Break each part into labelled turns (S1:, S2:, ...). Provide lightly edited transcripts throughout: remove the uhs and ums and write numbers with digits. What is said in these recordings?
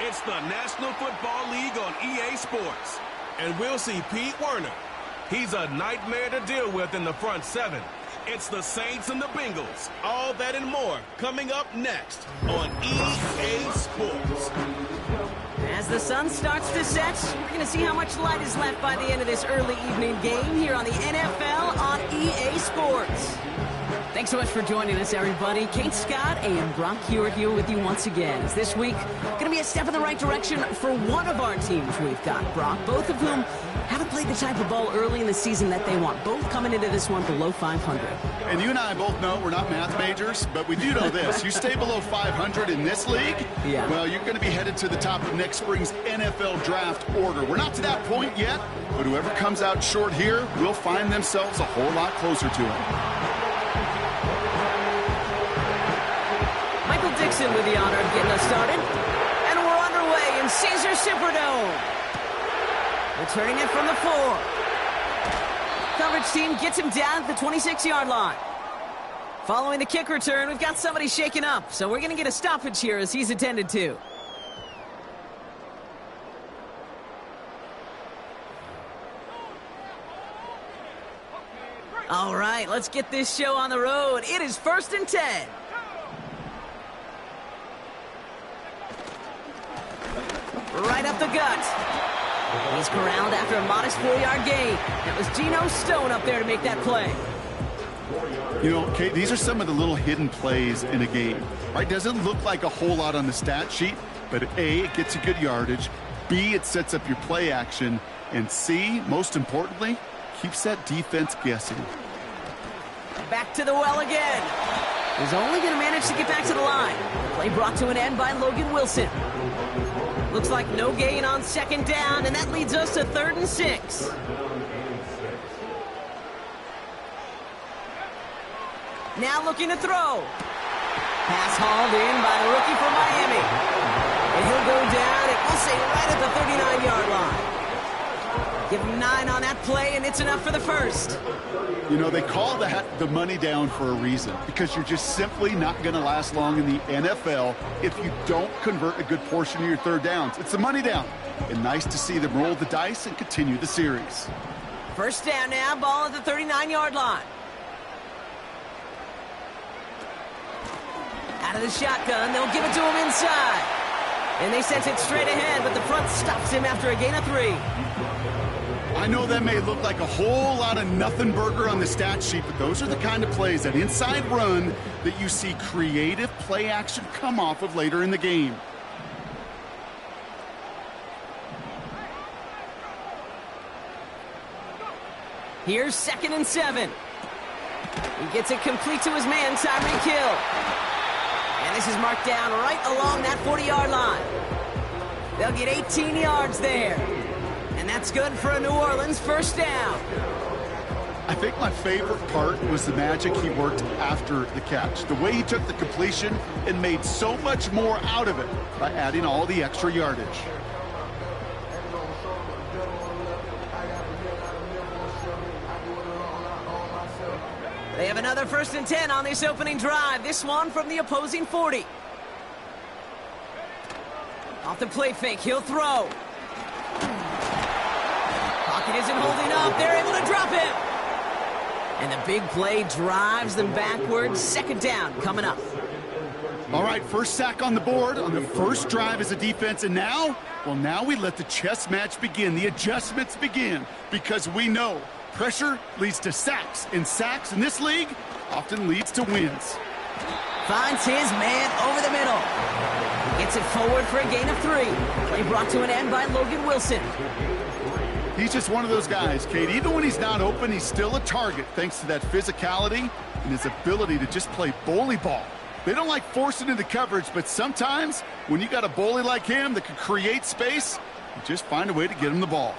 S1: It's the National Football League on EA Sports. And we'll see Pete Werner. He's a nightmare to deal with in the front seven. It's the Saints and the Bengals. All that and more coming up next on EA Sports.
S2: As the sun starts to set, we're going to see how much light is left by the end of this early evening game here on the NFL on EA Sports. Thanks so much for joining us, everybody. Kate Scott and Brock Hewitt here with you once again. It's this week going to be a step in the right direction for one of our teams we've got, Brock, both of whom haven't played the type of ball early in the season that they want. Both coming into this one below 500.
S3: And you and I both know we're not math majors, but we do know this. You stay below 500 in this league, well, you're going to be headed to the top of next spring's NFL draft order. We're not to that point yet, but whoever comes out short here will find themselves a whole lot closer to it.
S2: Dixon with the honor of getting us started. And we're underway in Caesar Superdome. Returning it from the 4. Coverage team gets him down at the 26-yard line. Following the kick return, we've got somebody shaken up, so we're going to get a stoppage here as he's attended to. All right, let's get this show on the road. It is 1st and 10. Right up the gut. He's corralled after a modest 4-yard gain. That was Geno Stone up there to make that play.
S3: You know, Kate, these are some of the little hidden plays in a game. Right? Doesn't look like a whole lot on the stat sheet, but A, it gets you good yardage. B, it sets up your play action. And C, most importantly, keeps that defense guessing.
S2: Back to the well again. He's only going to manage to get back to the line. Play brought to an end by Logan Wilson. Looks like no gain on 2nd down, and that leads us to 3rd and 6. Now looking to throw. Pass hauled in by the rookie from Miami. And he'll go down, and we'll say right at the 39-yard line. Give him 9 on that play, and it's enough for the first.
S3: You know, they call that the money down for a reason, because you're just simply not going to last long in the NFL if you don't convert a good portion of your 3rd downs. It's the money down. And nice to see them roll the dice and continue the series.
S2: 1st down now, ball at the 39-yard line. Out of the shotgun, they'll give it to him inside. And they sent it straight ahead, but the front stops him after a gain of 3.
S3: I know that may look like a whole lot of nothing burger on the stat sheet, but those are the kind of plays, that inside run, that you see creative play action come off of later in the game.
S2: Here's 2nd and 7. He gets it complete to his man, Tyreek Hill. And this is marked down right along that 40-yard line. They'll get 18 yards there. And that's good for a New Orleans 1st down.
S3: I think my favorite part was the magic he worked after the catch. The way he took the completion and made so much more out of it by adding all the extra yardage.
S2: They have another 1st and 10 on this opening drive. This one from the opposing 40. Off the play fake, he'll throw. Pocket isn't holding up. They're able to drop him. And the big play drives them backwards. 2nd down coming up.
S3: All right, first sack on the board on the first drive as a defense. And now, well, now we let the chess match begin. The adjustments begin, because we know pressure leads to sacks. And sacks in this league often leads to wins.
S2: Finds his man over the middle. He gets it forward for a gain of 3. Play brought to an end by Logan Wilson.
S3: He's just one of those guys, Kate. Even when he's not open, he's still a target thanks to that physicality and his ability to just play bully ball. They don't like forcing into coverage, but sometimes when you got a bully like him that can create space, you just find a way to get him the ball.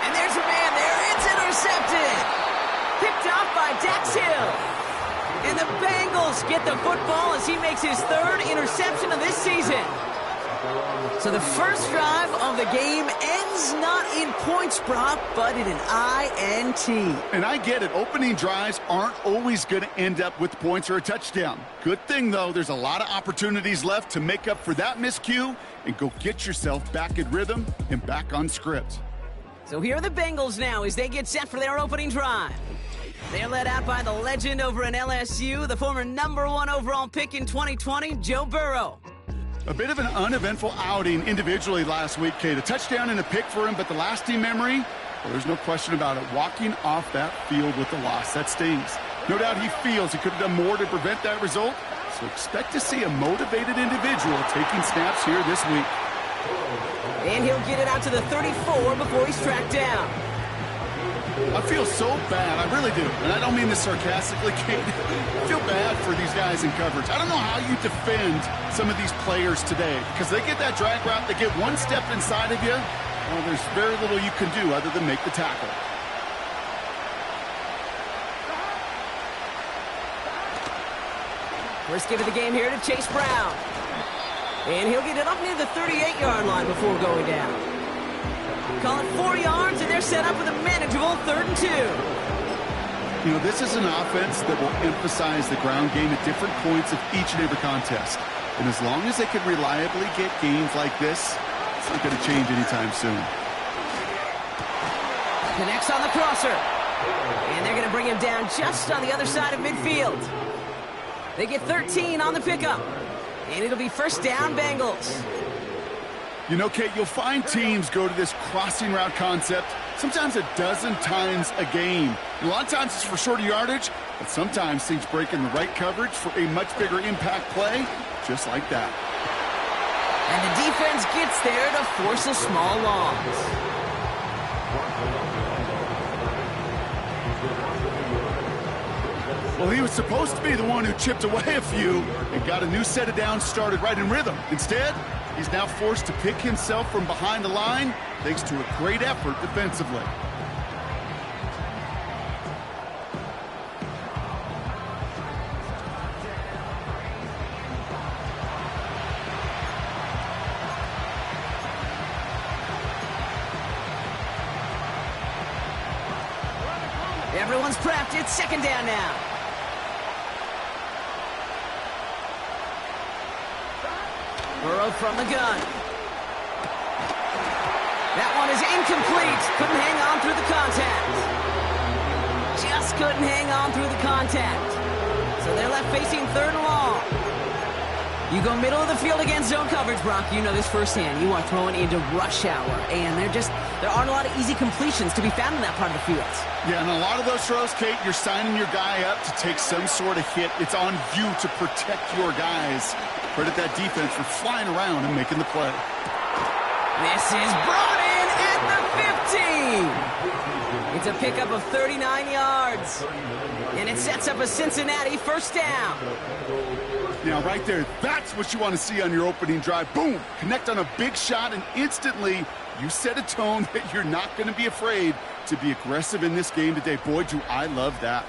S2: And there's a man there. It's intercepted. Picked off by Dax Hill. And the Bengals get the football as he makes his 3rd interception of this season. So the first drive of the game ends not in points, Brock, but in an INT.
S3: And I get it. Opening drives aren't always going to end up with points or a touchdown. Good thing, though, there's a lot of opportunities left to make up for that miscue and go get yourself back in rhythm and back on script.
S2: So here are the Bengals now as they get set for their opening drive. They're led out by the legend over in LSU, the former #1 overall pick in 2020, Joe Burrow.
S3: A bit of an uneventful outing individually last week, Kate. A touchdown and a pick for him, but the lasting memory, well, there's no question about it. Walking off that field with the loss, that stings. No doubt he feels he could have done more to prevent that result, so expect to see a motivated individual taking snaps here this week.
S2: And he'll get it out to the 34 before he's tracked down.
S3: I feel so bad, I really do. And I don't mean this sarcastically, Kate. I feel bad for these guys in coverage. I don't know how you defend some of these players today, because they get that drag route, they get one step inside of you, well, there's very little you can do other than make the tackle.
S2: First give of the game here to Chase Brown. And he'll get it up near the 38-yard line before going down. Call it 4 yards, and they're set up with a manageable 3rd and 2.
S3: You know, this is an offense that will emphasize the ground game at different points of each and every contest. And as long as they can reliably get gains like this, it's not going to change anytime soon.
S2: Connects on the crosser. And they're going to bring him down just on the other side of midfield. They get 13 on the pickup. And it'll be first down, Bengals.
S3: You know, Kate, you'll find teams go to this crossing route concept sometimes a dozen times a game. And a lot of times it's for shorter yardage, but sometimes things break in the right coverage for a much bigger impact play, just like that.
S2: And the defense gets there to force a small loss.
S3: Well, he was supposed to be the one who chipped away a few and got a new set of downs started right in rhythm. Instead, he's now forced to pick himself from behind the line thanks to a great effort defensively.
S2: Everyone's prepped. It's 2nd down now. Burrow from the gun. That one is incomplete. Couldn't hang on through the contact. Just couldn't hang on through the contact. So they're left facing 3rd and long. You go middle of the field against zone coverage, Brock. You know this firsthand. You are throwing into rush hour, and there aren't a lot of easy completions to be found in that part of the field.
S3: Yeah, and a lot of those throws, Kate, you're signing your guy up to take some sort of hit. It's on you to protect your guys. Credit that defense for flying around and making the play.
S2: This is brought in at the 15. It's a pickup of 39 yards. And it sets up a Cincinnati first down.
S3: Now, right there, that's what you want to see on your opening drive. Boom! Connect on a big shot, and instantly you set a tone that you're not going to be afraid to be aggressive in this game today. Boy, do I love that.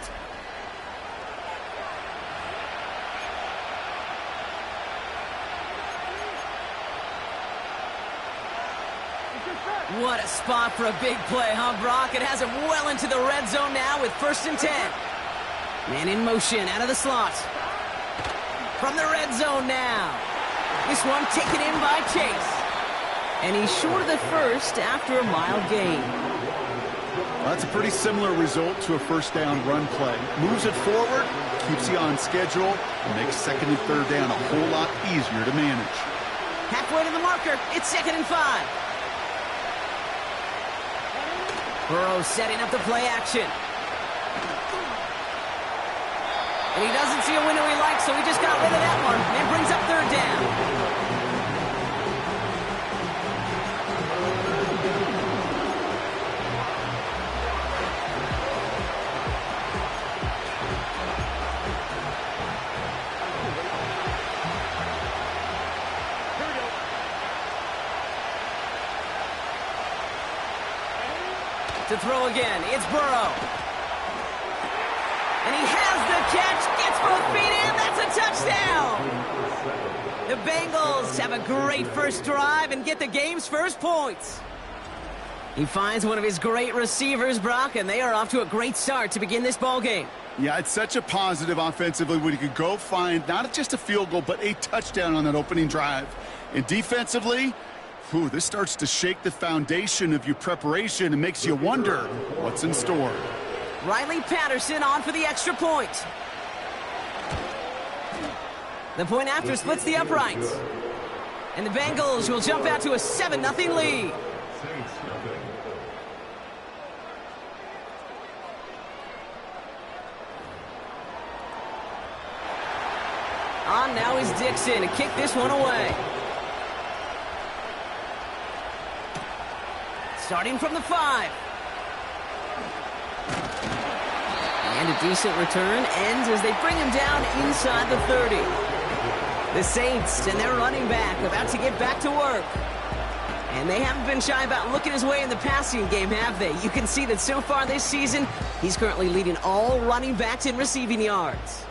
S2: What a spot for a big play, huh, Brock? It has him well into the red zone now with 1st and 10. Man in motion out of the slot. From the red zone now. This one taken in by Chase. And he's short of the first after a mild gain.
S3: Well, that's a pretty similar result to a first down run play. Moves it forward, keeps you on schedule, and makes 2nd and 3rd down a whole lot easier to manage.
S2: Halfway to the marker. It's 2nd and 5. Burrow setting up the play action. And he doesn't see a window he likes, so he just got rid of that one. And brings up 3rd down. To throw again, it's Burrow. And he has the catch, gets both feet in, that's a touchdown! The Bengals have a great first drive and get the game's first points. He finds one of his great receivers, Brock, and they are off to a great start to begin this ball game.
S3: Yeah, it's such a positive offensively when you could go find not just a field goal, but a touchdown on that opening drive. And defensively, this starts to shake the foundation of your preparation and makes you wonder what's in store.
S2: Riley Patterson on for the extra point. The point after splits the uprights. And the Bengals will jump out to a 7-0 lead. On now is Dixon to kick this one away. Starting from the 5. And a decent return ends as they bring him down inside the 30. The Saints and their running back about to get back to work. And they haven't been shy about looking his way in the passing game, have they? You can see that so far this season, he's currently leading all running backs in receiving yards.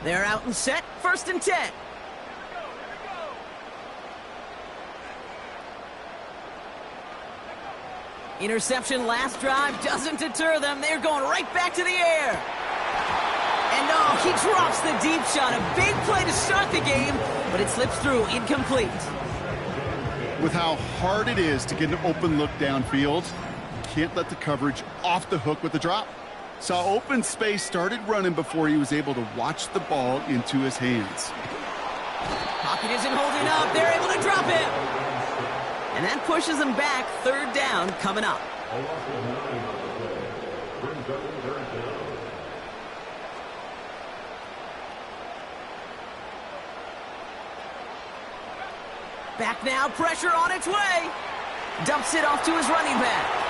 S2: They're out and set, 1st and 10. Interception last drive doesn't deter them. They're going right back to the air. And no, he drops the deep shot. A big play to start the game, but it slips through incomplete.
S3: With how hard it is to get an open look downfield, can't let the coverage off the hook with the drop. Saw open space, started running before he was able to watch the ball into his hands.
S2: Pocket isn't holding up. They're able to drop him. And that pushes them back. 3rd down coming up. Back now, pressure on its way. Dumps it off to his running back.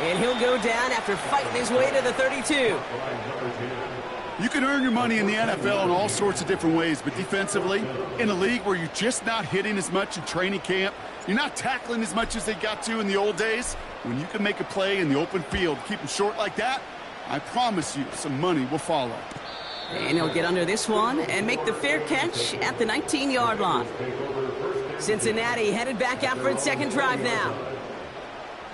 S2: And he'll go down after fighting his way to the 32.
S3: You can earn your money in the NFL in all sorts of different ways, but defensively, in a league where you're just not hitting as much in training camp, you're not tackling as much as they got to in the old days, when you can make a play in the open field, keep them short like that, I promise you some money will follow.
S2: And he'll get under this one and make the fair catch at the 19-yard line. Cincinnati headed back out for its 2nd drive now.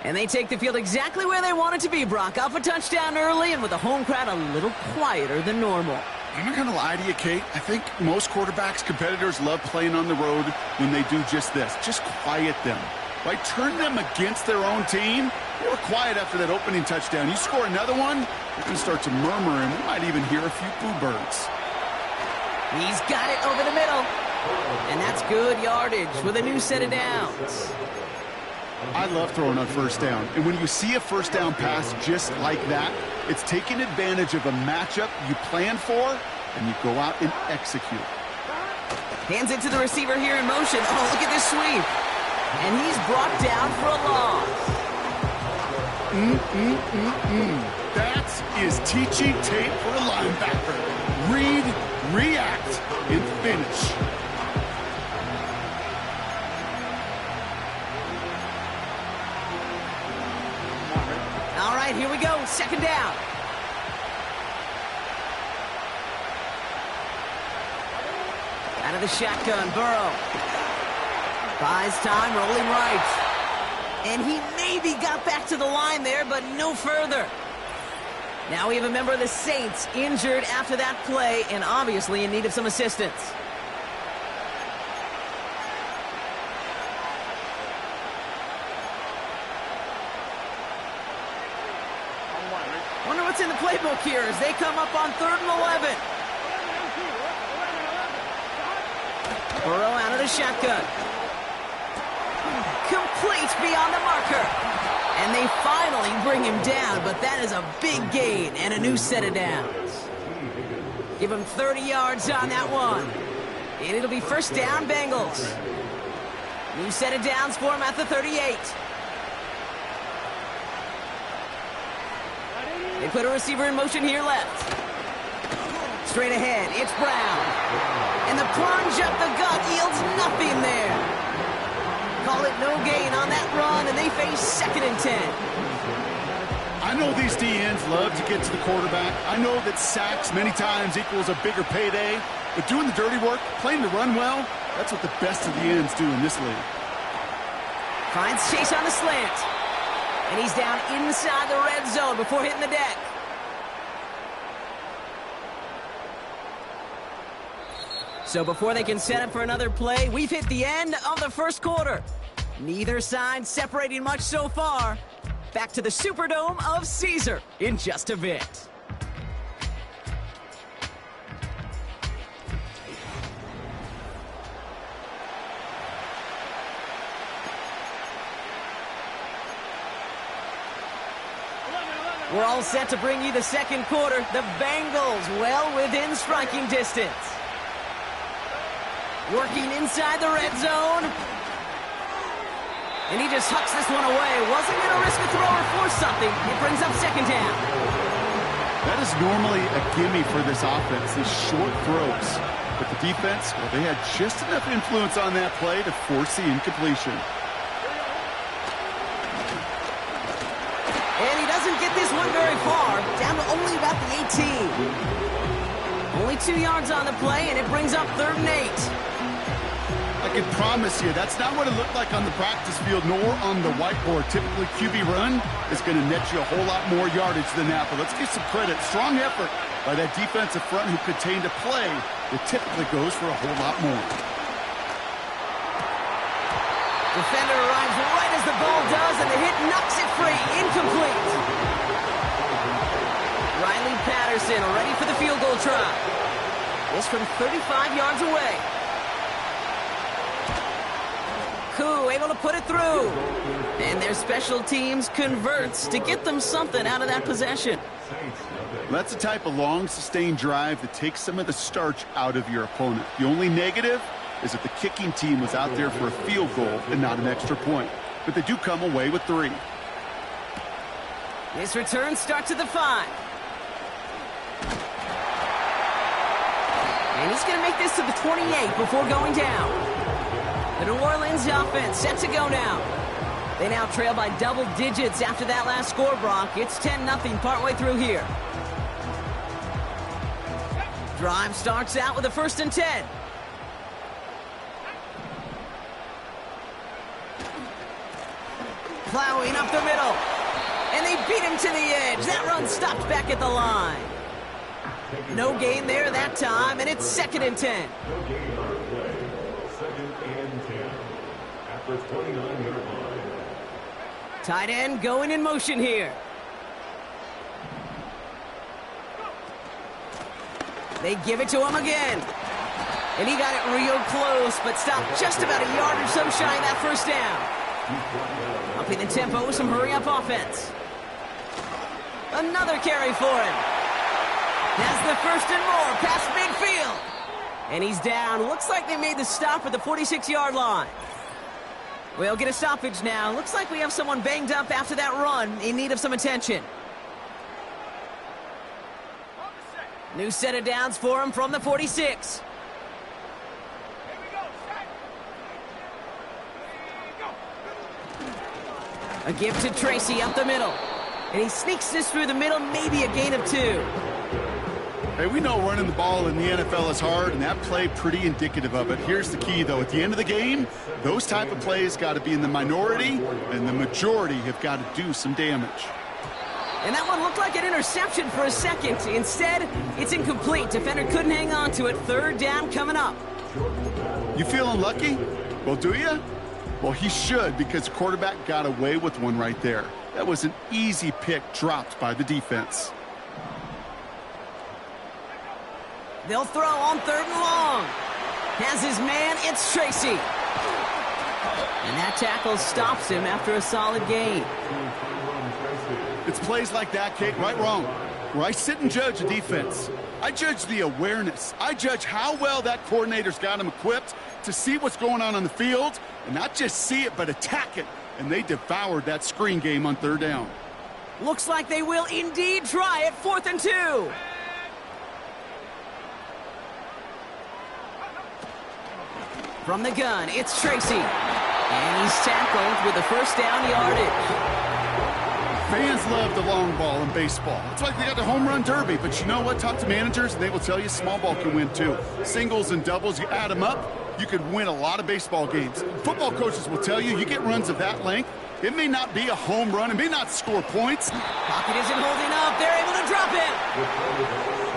S2: And they take the field exactly where they want it to be, Brock. Up a touchdown early and with the home crowd a little quieter than normal.
S3: I'm not going to lie to you, Kate. I think most quarterbacks, competitors love playing on the road when they do just this. Just quiet them. Right? Turn them against their own team. They were quiet after that opening touchdown. You score another one, you're going to start to murmur, and we might even hear a few boo birds.
S2: He's got it over the middle. And that's good yardage with a new set of downs.
S3: I love throwing on 1st down. And when you see a 1st down pass just like that, it's taking advantage of a matchup you plan for, and you go out and execute.
S2: Hands it to the receiver here in motion. Oh, look at this sweep. And he's brought down for a loss.
S3: That is teaching tape for a linebacker. Read, react, and finish.
S2: All right, here we go. 2nd down. Out of the shotgun, Burrow. Buys time, rolling right. And he maybe got back to the line there, but no further. Now we have a member of the Saints injured after that play and obviously in need of some assistance. Wonder what's in the playbook here as they come up on 3rd and 11. Burrow out of the shotgun. Complete beyond the marker. And they finally bring him down, but that is a big gain and a new set of downs. Give him 30 yards on that one. And it'll be 1st down, Bengals. New set of downs for him at the 38. They put a receiver in motion here left. Straight ahead, it's Brown. And the plunge up the gut yields nothing there. Call it no gain on that run, and they face 2nd and 10.
S3: I I know these D-ends love to get to the quarterback. I know that sacks many times equals a bigger payday. But doing the dirty work, playing the run well, that's what the best of the ends do in this league.
S2: Finds Chase on the slant. And he's down inside the red zone before hitting the deck. So before they can set up for another play, we've hit the end of the first quarter. Neither side separating much so far. Back to the Superdome of Caesar in just a bit. We're all set to bring you the second quarter. The Bengals well within striking distance. Working inside the red zone. And he just hucks this one away. Wasn't going to risk a throw or force something. It brings up second down.
S3: That is normally a gimme for this offense, these short throws. But the defense, well, they had just enough influence on that play to force the incompletion.
S2: And he doesn't get this one very far, down to only about the 18. Only 2 yards on the play, and it brings up 3rd and 8.
S3: I can promise you, that's not what it looked like on the practice field, nor on the whiteboard. Typically, QB run is going to net you a whole lot more yardage than that. But let's give some credit. Strong effort by that defensive front who contained a play that typically goes for a whole lot more.
S2: Defender arrives right as the ball does, and the hit knocks it free. Incomplete. Riley Patterson ready for the field goal try. This from 35 yards away. Koo able to put it through. And their special teams converts to get them something out of that possession.
S3: That's the type of long, sustained drive that takes some of the starch out of your opponent. The only negative is that the kicking team was out there for a field goal and not an extra point. But they do come away with 3.
S2: This return starts at the 5. And he's going to make this to the 28 before going down. The New Orleans offense set to go now. They now trail by double digits after that last score, Brock. It's 10-0 partway through here. Drive starts out with a 1st and 10. Plowing up the middle. And they beat him to the edge. That run stopped back at the line. No gain there that time, and it's 2nd and 10. Tight end going in motion here. They give it to him again. And he got it real close, but stopped just about a yard or so shy of that 1st down. Upping the tempo with some hurry-up offense. Another carry for him. That's the 1st and more past midfield. And he's down. Looks like they made the stop at the 46-yard line. We'll get a stoppage now. Looks like we have someone banged up after that run in need of some attention. New set of downs for him from the 46. A give to Tracy up the middle. And he sneaks this through the middle, maybe a gain of 2.
S3: Hey, we know running the ball in the NFL is hard, and that play pretty indicative of it. Here's the key, though. At the end of the game, those type of plays got to be in the minority, and the majority have got to do some damage.
S2: And that one looked like an interception for a second. Instead, it's incomplete. Defender couldn't hang on to it. 3rd down coming up.
S3: You feeling lucky? Well, do you? Well, he should, because the quarterback got away with one right there. That was an easy pick dropped by the defense.
S2: They'll throw on 3rd and long. Has his man, it's Tracy. And that tackle stops him after a solid gain.
S3: It's plays like that, Kate, right, wrong, where I sit and judge a defense. I judge the awareness. I judge how well that coordinator's got him equipped to see what's going on the field, and not just see it, but attack it. And they devoured that screen game on 3rd down.
S2: Looks like they will indeed try it. 4th and 2. From the gun, it's Tracy. And he's tackled with the 1st down yardage.
S3: Fans love the long ball in baseball. It's like they got the home run derby. But you know what? Talk to managers, and they will tell you small ball can win too. Singles and doubles, you add them up, you could win a lot of baseball games. Football coaches will tell you get runs of that length. It may not be a home run. It may not score points.
S2: Pocket isn't holding up. They're able to drop it.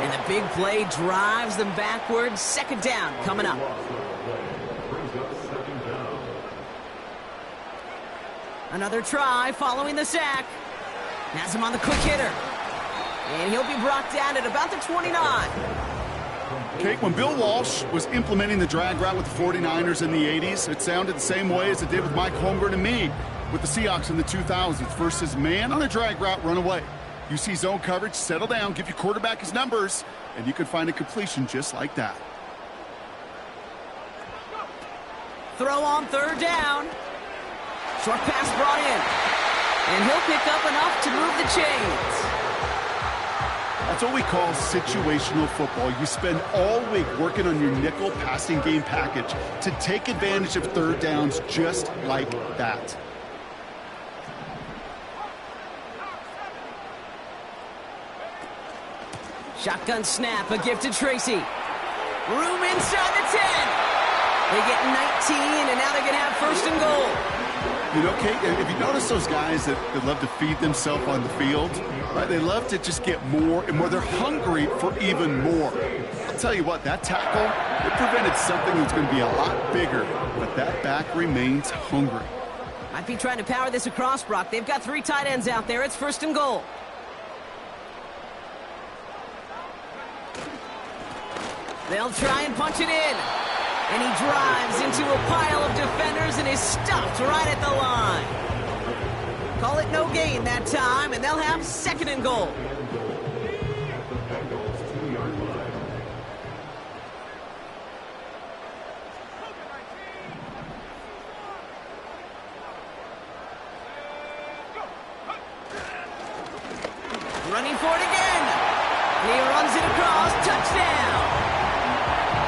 S2: And the big play drives them backwards. Second down coming up. Another try following the sack. Has him on the quick hitter. And he'll be brought down at about the 29.
S3: Kate, when Bill Walsh was implementing the drag route with the 49ers in the 80s, it sounded the same way as it did with Mike Holmgren and me with the Seahawks in the 2000s versus man on a drag route, run away. You see zone coverage, settle down, give your quarterback his numbers, and you can find a completion just like that.
S2: Throw on third down. Short pass brought in. And he'll pick up enough to move the chains.
S3: That's what we call situational football. You spend all week working on your nickel passing game package to take advantage of third downs just like that.
S2: Shotgun snap, a gift to Tracy. Room inside the 10. They get 19, and now they're going to have first and goal.
S3: You know, Kate, if you notice those guys that love to feed themselves on the field, right? They love to just get more and more. They're hungry for even more. I'll tell you what, that tackle, it prevented something that's going to be a lot bigger, but that back remains hungry.
S2: Might be trying to power this across, Brock. They've got 3 tight ends out there. It's first and goal. They'll try and punch it in. And he drives into a pile of defenders and is stopped right at the line. Call it no gain that time, and they'll have second and goal. Running for it again. And he runs it across. Touchdown.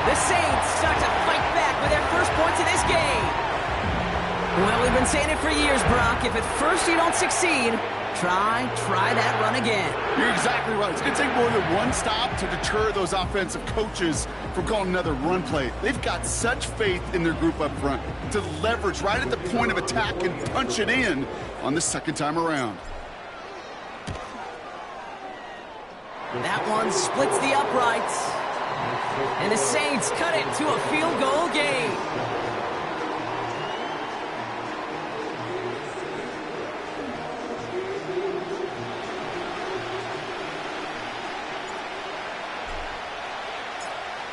S2: The Saints start to fight back with their first points in this game. Well, we've been saying it for years, Brock. If at first you don't succeed, try that run again.
S3: You're exactly right. It's going to take more than one stop to deter those offensive coaches from calling another run play. They've got such faith in their group up front to leverage right at the point of attack and punch it in on the second time around.
S2: That one splits the uprights. And the Saints cut it to a field goal game.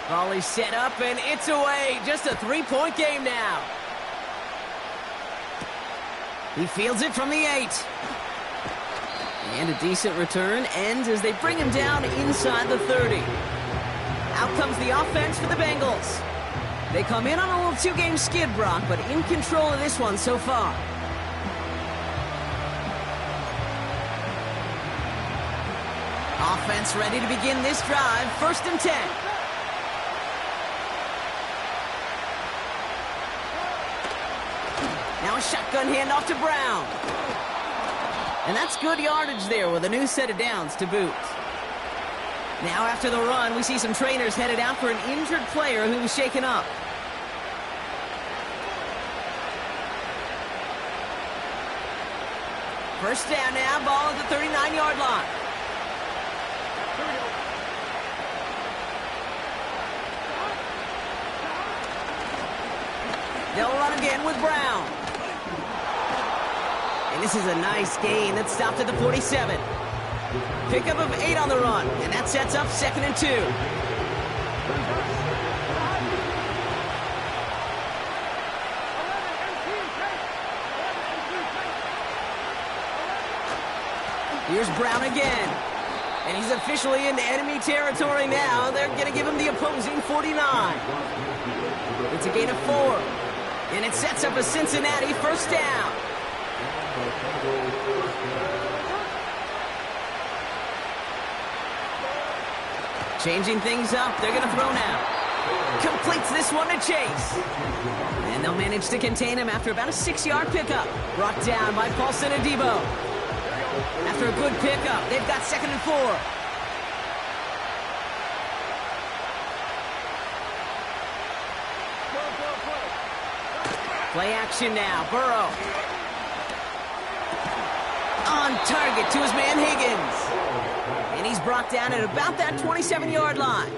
S2: Volley set up, and it's away. Just a 3-point game now. He fields it from the 8. And a decent return ends as they bring him down inside the 30. Out comes the offense for the Bengals. They come in on a little 2-game skid, Brock, but in control of this one so far. Offense ready to begin this drive. First and 10. Now a shotgun handoff to Brown. And that's good yardage there with a new set of downs to boot. Now after the run, we see some trainers headed out for an injured player who was shaken up. First down now, ball at the 39-yard line. They'll run again with Brown. And this is a nice gain that stopped at the 47. Pickup of 8 on the run, and that sets up second and 2. Here's Brown again. And he's officially into enemy territory now. They're going to give him the opposing 49. It's a gain of 4. And it sets up a Cincinnati first down. Changing things up. They're going to throw now. Completes this one to Chase. And they'll manage to contain him after about a 6-yard pickup. Brought down by Paulson Adebo. After a good pickup, they've got 2nd and 4. Play action now. Burrow. On target to his man Higgins. And he's brought down at about that 27-yard line.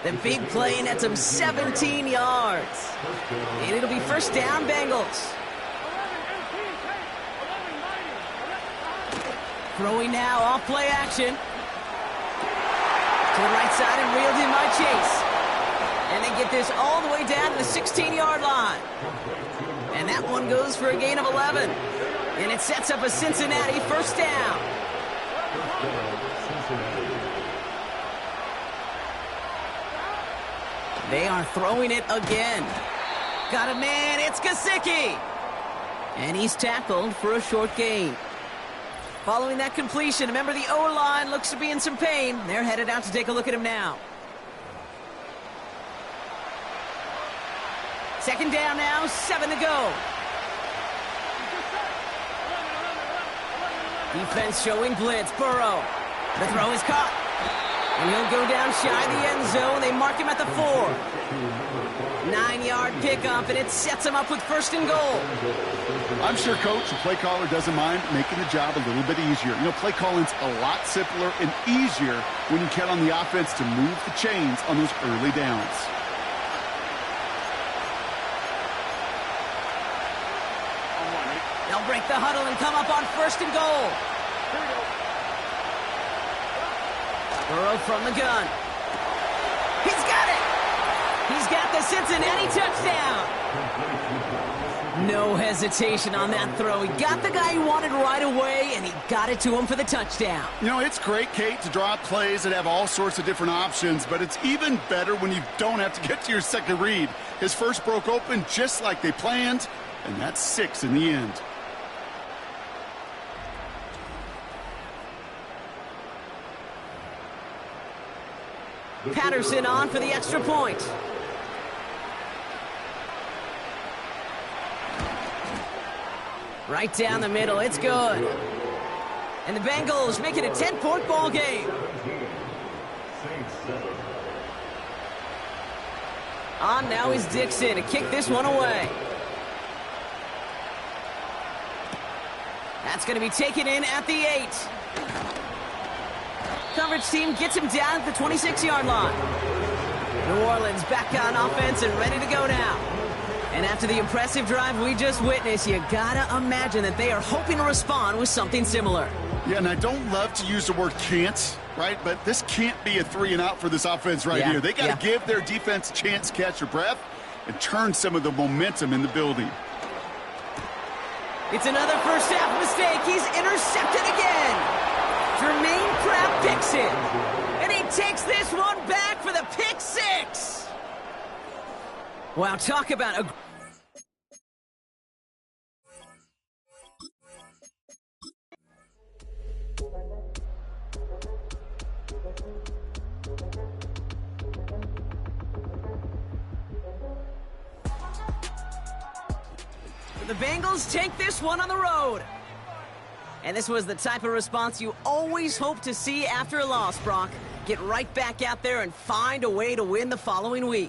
S2: The big play nets him 17 yards. And it'll be first down, Bengals. Throwing now off play action. To the right side and reeled in by Chase. And they get this all the way down to the 16-yard line. And that one goes for a gain of 11. And it sets up a Cincinnati first down. They are throwing it again. Got a man, it's Gesicki. And he's tackled for a short gain. Following that completion, a member of the O-line looks to be in some pain. They're headed out to take a look at him now. 2nd down now, 7 to go. Defense showing blitz. Burrow. The throw is caught. And he'll go down shy of the end zone. They mark him at the 4. 9-yard pickup, and it sets him up with 1st and goal.
S3: I'm sure Coach, the play caller, doesn't mind making the job a little bit easier. You know, play calling's a lot simpler and easier when you count on the offense to move the chains on those early downs.
S2: They'll break the huddle and come up on 1st and goal. Burrow from the gun. He's got it! He's got the Cincinnati touchdown! No hesitation on that throw. He got the guy he wanted right away, and he got it to him for the touchdown.
S3: You know, it's great, Kate, to draw up plays that have all sorts of different options, but it's even better when you don't have to get to your second read. His first broke open just like they planned, and that's 6 in the end.
S2: Patterson on for the extra point. Right down the middle, it's good. And the Bengals make it a 10-point ball game. On now is Dixon to kick this one away. That's going to be taken in at the 8. Coverage team gets him down at the 26-yard line. New Orleans back on offense and ready to go now. And after the impressive drive we just witnessed, you gotta imagine that they are hoping to respond with something similar.
S3: Yeah, and I don't love to use the word can't, right? But this can't be a 3 and out for this offense right here. They got to give their defense a chance to catch their breath and turn some of the momentum in the building.
S2: It's another first half mistake. He's intercepted again. Jermaine Pratt picks it. And he takes this one back for the pick 6. Wow, talk about a... The Bengals take this one on the road. And this was the type of response you always hope to see after a loss, Brock. Get right back out there and find a way to win the following week.